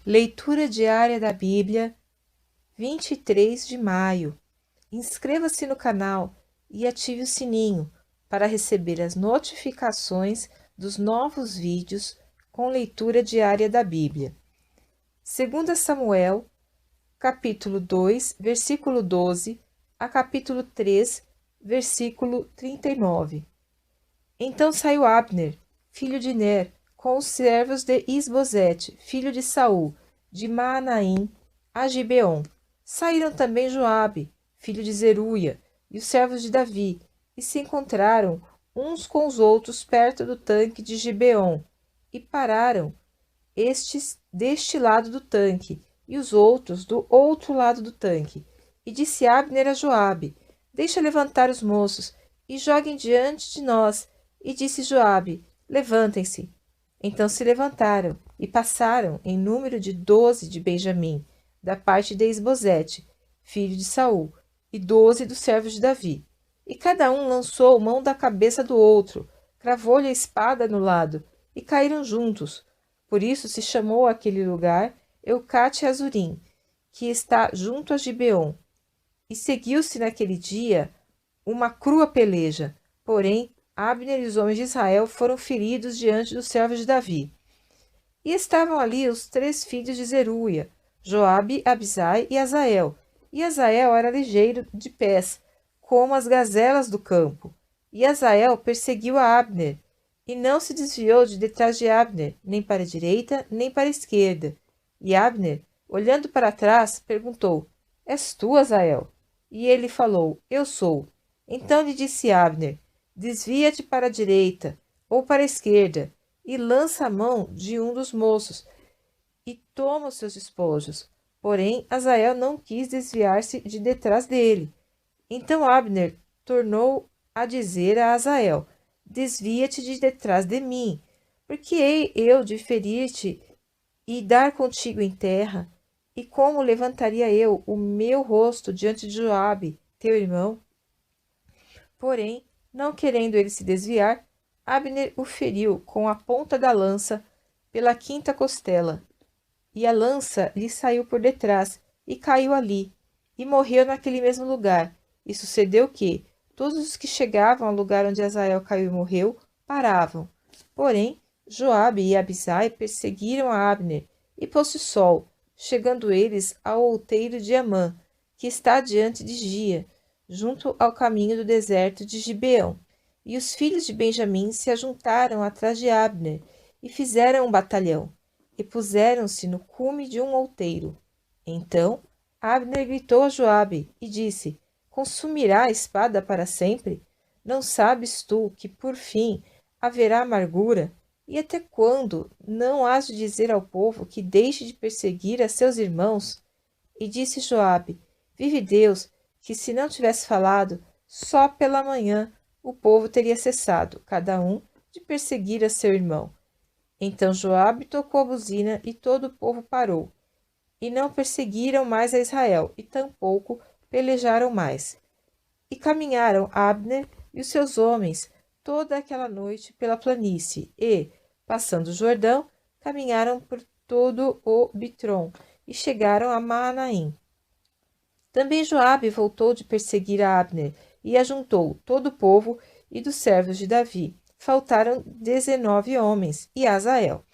Leitura diária da Bíblia, 23 de maio. Inscreva-se no canal e ative o sininho para receber as notificações dos novos vídeos com leitura diária da Bíblia. 2 Samuel, capítulo 2, versículo 12, a capítulo 3, versículo 39. Então saiu Abner, filho de Ner, com os servos de Isbosete, filho de Saul, de Maanaim, a Gibeon. Saíram também Joabe, filho de Zeruia, e os servos de Davi, e se encontraram uns com os outros perto do tanque de Gibeon, e pararam, estes deste lado do tanque, e os outros do outro lado do tanque. E disse Abner a Joabe: Deixa levantar os moços, e joguem diante de nós. E disse Joabe: Levantem-se. Então se levantaram, e passaram em número de 12 de Benjamim, da parte de Isbosete, filho de Saul, e 12 dos servos de Davi. E cada um lançou mão da cabeça do outro, cravou-lhe a espada no lado, e caíram juntos. Por isso se chamou aquele lugar Eucate Azurim, que está junto a Gibeon. E seguiu-se naquele dia uma crua peleja, porém Abner e os homens de Israel foram feridos diante dos servos de Davi. E estavam ali os 3 filhos de Zeruia, Joabe, Abisai e Azael. E Azael era ligeiro de pés, como as gazelas do campo. E Azael perseguiu a Abner, e não se desviou de detrás de Abner, nem para a direita, nem para a esquerda. E Abner, olhando para trás, perguntou: És tu, Azael? E ele falou: Eu sou. Então lhe disse Abner: Desvia-te para a direita ou para a esquerda, e lança a mão de um dos moços, e toma os seus despojos. Porém, Azael não quis desviar-se de detrás dele. Então Abner tornou a dizer a Azael: Desvia-te de detrás de mim, porque hei eu de ferir-te e dar contigo em terra? E como levantaria eu o meu rosto diante de Joabe, teu irmão? Porém, não querendo ele se desviar, Abner o feriu com a ponta da lança pela quinta costela, e a lança lhe saiu por detrás, e caiu ali, e morreu naquele mesmo lugar. E sucedeu que todos os que chegavam ao lugar onde Azael caiu e morreu, paravam. Porém, Joabe e Abisai perseguiram a Abner, e pôs-se o sol, chegando eles ao outeiro de Amã, que está diante de Gia, junto ao caminho do deserto de Gibeão. E os filhos de Benjamim se ajuntaram atrás de Abner, e fizeram um batalhão, e puseram-se no cume de um outeiro. Então Abner gritou a Joabe, e disse: Consumirá a espada para sempre? Não sabes tu que, por fim, haverá amargura? E até quando não hás de dizer ao povo que deixe de perseguir a seus irmãos? E disse Joabe: Vive Deus, que se não tivesse falado, só pela manhã o povo teria cessado, cada um, de perseguir a seu irmão. Então Joabe tocou a buzina e todo o povo parou. E não perseguiram mais a Israel, e tampouco pelejaram mais. E caminharam Abner e os seus homens toda aquela noite pela planície, e, passando o Jordão, caminharam por todo o Bitrom, e chegaram a Maanaim. Também Joabe voltou de perseguir a Abner, e ajuntou todo o povo e dos servos de Davi. Faltaram 19 homens, e Azael.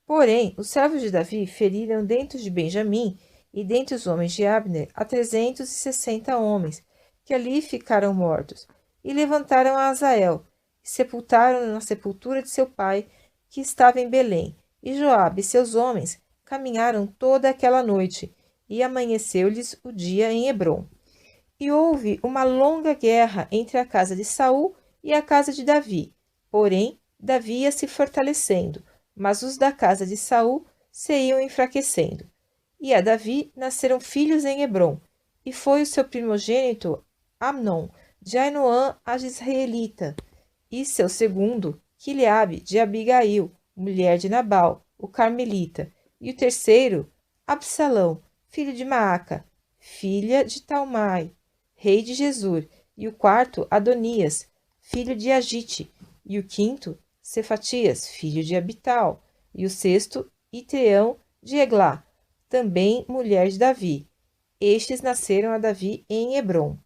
Porém, os servos de Davi feriram dentro de Benjamim e dentre os homens de Abner a 360 homens, que ali ficaram mortos, e levantaram a Azael, e sepultaram-no na sepultura de seu pai, que estava em Belém. E Joabe e seus homens caminharam toda aquela noite, e amanheceu-lhes o dia em Hebrom. E houve uma longa guerra entre a casa de Saul e a casa de Davi. Porém, Davi ia se fortalecendo, mas os da casa de Saul se iam enfraquecendo. E a Davi nasceram filhos em Hebrom, e foi o seu primogênito Amnon, de Ainoã a Jezreelita, e seu segundo, Quileabe, de Abigail, mulher de Nabal, o carmelita, e o terceiro, Absalão, filho de Maaca, filha de Talmai, rei de Gesur, e o quarto, Adonias, filho de Agite, e o quinto, Cefatias, filho de Abital, e o sexto, Itreão de Eglá. também mulher de Davi. Estes nasceram a Davi em Hebrom.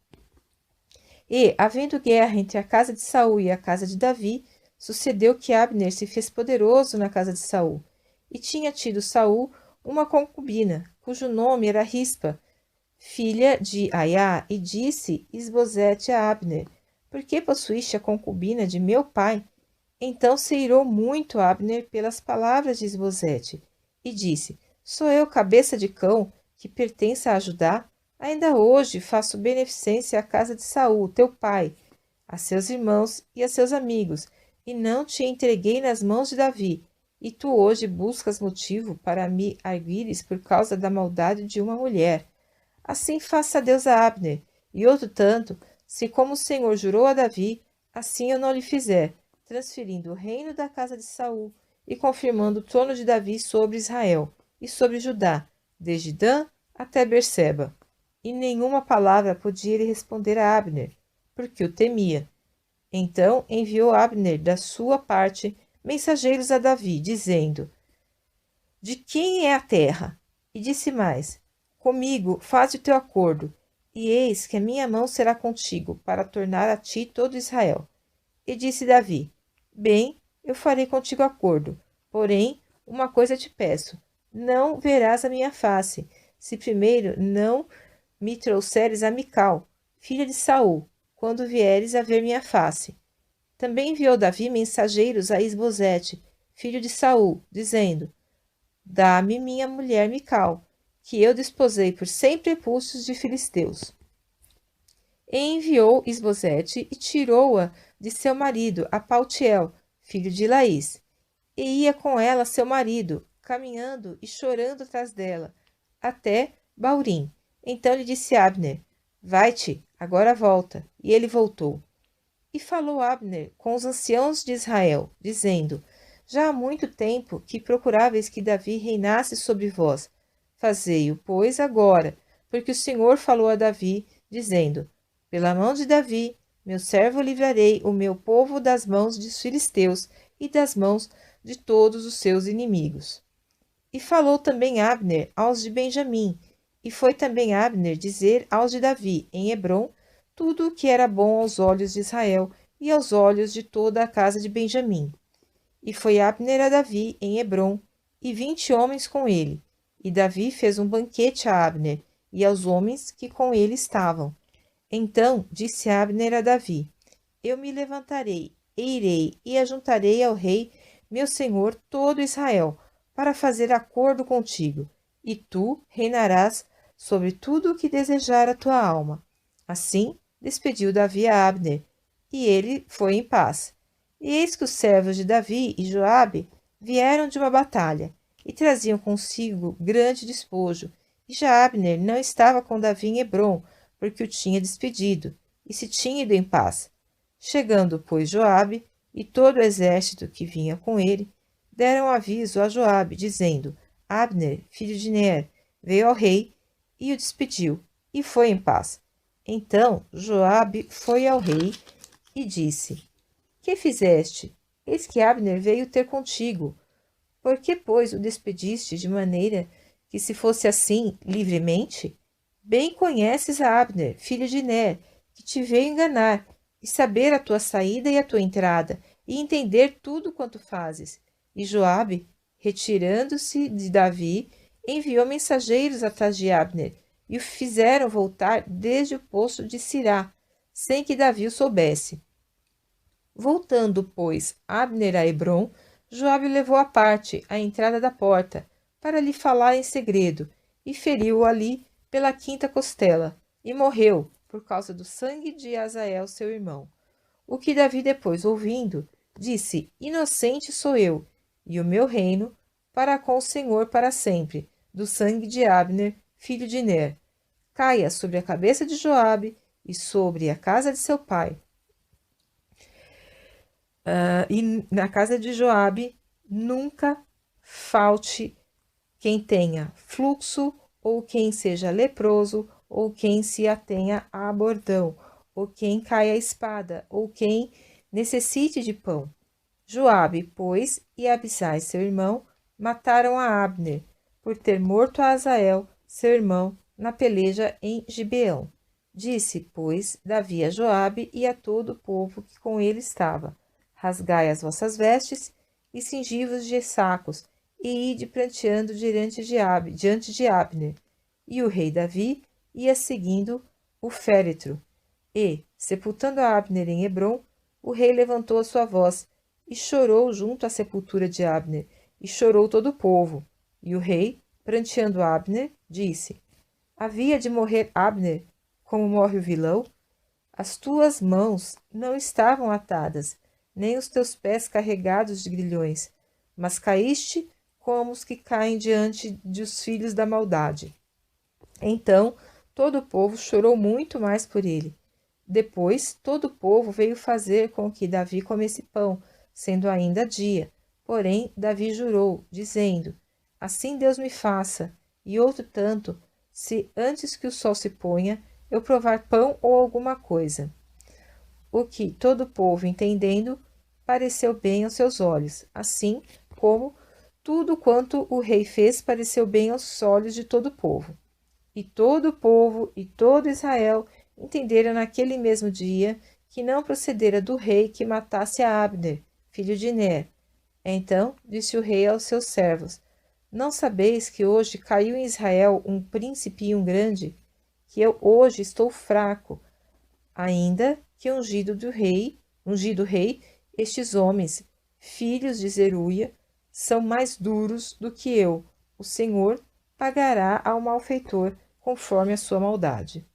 E, havendo guerra entre a casa de Saul e a casa de Davi, sucedeu que Abner se fez poderoso na casa de Saul. E tinha tido Saul uma concubina, cujo nome era Rispa, filha de Aiá, e disse Isbosete a Abner: Por que possuíste a concubina de meu pai? Então se irou muito Abner pelas palavras de Isbosete, e disse: Sou eu cabeça de cão, que pertence a Judá? Ainda hoje faço beneficência à casa de Saul, teu pai, a seus irmãos e a seus amigos, e não te entreguei nas mãos de Davi. E tu hoje buscas motivo para me arguires por causa da maldade de uma mulher. Assim faça Deus a Abner, e outro tanto, se como o Senhor jurou a Davi, assim eu não lhe fizer, transferindo o reino da casa de Saul e confirmando o trono de Davi sobre Israel e sobre Judá, desde Dan até Berseba. E nenhuma palavra podia ele responder a Abner, porque o temia. Então enviou Abner da sua parte mensageiros a Davi, dizendo: De quem é a terra? E disse mais: Comigo faze o teu acordo, e eis que a minha mão será contigo, para tornar a ti todo Israel. E disse Davi: Bem, eu farei contigo acordo, porém, uma coisa te peço: não verás a minha face, se primeiro não me trouxeres a Mical, filha de Saul, quando vieres a ver minha face. Também enviou Davi mensageiros a Isbosete, filho de Saul, dizendo: Dá-me minha mulher Mical, que eu desposei por 100 prepúcios de filisteus. E enviou Isbosete e tirou-a de seu marido, a Paltiel, filho de Laís. E ia com ela seu marido, caminhando e chorando atrás dela, até Baurim. Então lhe disse Abner: Vai-te, agora volta. E ele voltou. E falou Abner com os anciãos de Israel, dizendo: Já há muito tempo que procuráveis que Davi reinasse sobre vós. Fazei-o, pois, agora, porque o Senhor falou a Davi, dizendo: Pela mão de Davi, meu servo, livrarei o meu povo das mãos dos filisteus e das mãos de todos os seus inimigos. E falou também Abner aos de Benjamim, e foi também Abner dizer aos de Davi, em Hebrom, tudo o que era bom aos olhos de Israel e aos olhos de toda a casa de Benjamim. E foi Abner a Davi em Hebrom, e 20 homens com ele. E Davi fez um banquete a Abner e aos homens que com ele estavam. Então disse Abner a Davi: Eu me levantarei, e irei, e ajuntarei ao rei, meu senhor, todo Israel, para fazer acordo contigo, e tu reinarás sobre tudo o que desejar a tua alma. Assim despediu Davi a Abner, e ele foi em paz. E eis que os servos de Davi e Joabe vieram de uma batalha, e traziam consigo grande despojo. E já Abner não estava com Davi em Hebrom, porque o tinha despedido, e se tinha ido em paz. Chegando, pois, Joabe e todo o exército que vinha com ele, deram aviso a Joabe, dizendo: Abner, filho de Ner, veio ao rei e o despediu, e foi em paz. Então Joabe foi ao rei e disse: Que fizeste? Eis que Abner veio ter contigo. Por que, pois, o despediste de maneira que se fosse assim livremente? Bem conheces a Abner, filho de Ner, que te veio enganar, e saber a tua saída e a tua entrada, e entender tudo quanto fazes. E Joabe, retirando-se de Davi, enviou mensageiros atrás de Abner, e o fizeram voltar desde o poço de Sirá, sem que Davi o soubesse. Voltando, pois, Abner a Hebrom, Joabe levou à parte, à entrada da porta, para lhe falar em segredo, e feriu-o ali pela quinta costela, e morreu, por causa do sangue de Azael, seu irmão. O que Davi depois, ouvindo, disse: Inocente sou eu, e o meu reino para com o Senhor para sempre, do sangue de Abner, filho de Ner. Caia sobre a cabeça de Joabe e sobre a casa de seu pai. E na casa de Joabe nunca falte quem tenha fluxo, ou quem seja leproso, ou quem se atenha a bordão, ou quem caia a espada, ou quem necessite de pão. Joabe, pois, e Abisai, seu irmão, mataram a Abner, por ter morto a Azael, seu irmão, na peleja em Gibeão. Disse, pois, Davi a Joabe e a todo o povo que com ele estava: rasgai as vossas vestes e cingi-vos de sacos, e ide pranteando diante de Abner. E o rei Davi ia seguindo o féretro. E, sepultando a Abner em Hebrom, o rei levantou a sua voz e chorou junto à sepultura de Abner, e chorou todo o povo. E o rei, pranteando Abner, disse: havia de morrer Abner, como morre o vilão? As tuas mãos não estavam atadas, nem os teus pés carregados de grilhões, mas caíste como os que caem diante dos filhos da maldade. Então todo o povo chorou muito mais por ele. Depois todo o povo veio fazer com que Davi comesse pão, sendo ainda dia. Porém Davi jurou, dizendo: assim Deus me faça, e outro tanto, se antes que o sol se ponha, eu provar pão ou alguma coisa. O que todo o povo, entendendo, pareceu bem aos seus olhos, assim como tudo quanto o rei fez pareceu bem aos olhos de todo o povo. E todo o povo e todo Israel entenderam naquele mesmo dia que não procedera do rei que matasse a Abner, filho de Ner. Então disse o rei aos seus servos: não sabeis que hoje caiu em Israel um príncipe e um grande? Que eu hoje estou fraco, ainda que ungido rei, estes homens, filhos de Zeruia, são mais duros do que eu. O Senhor pagará ao malfeitor conforme a sua maldade.